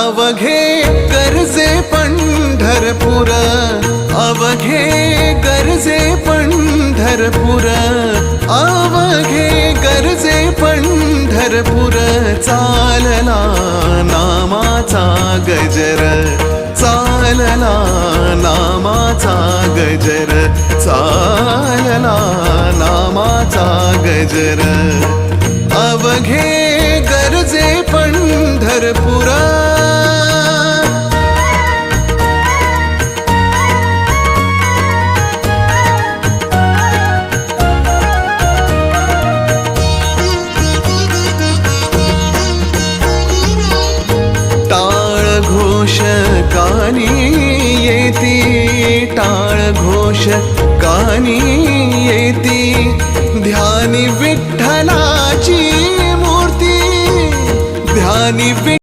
अवघे गरजे पंढरपूर, अवघे गरजे पंढरपूर, अवघे गरजे पंढरपूर. चालला नामाचा गजर, चालला नामाचा गजर, चालला नामाचा गजर. अवघे गरजे पंढरपूर. टाळ घोष कानी येती, टाळ घोष कानी येती. ध्यानी विठ्ठलाची मूर्ती, ध्यानी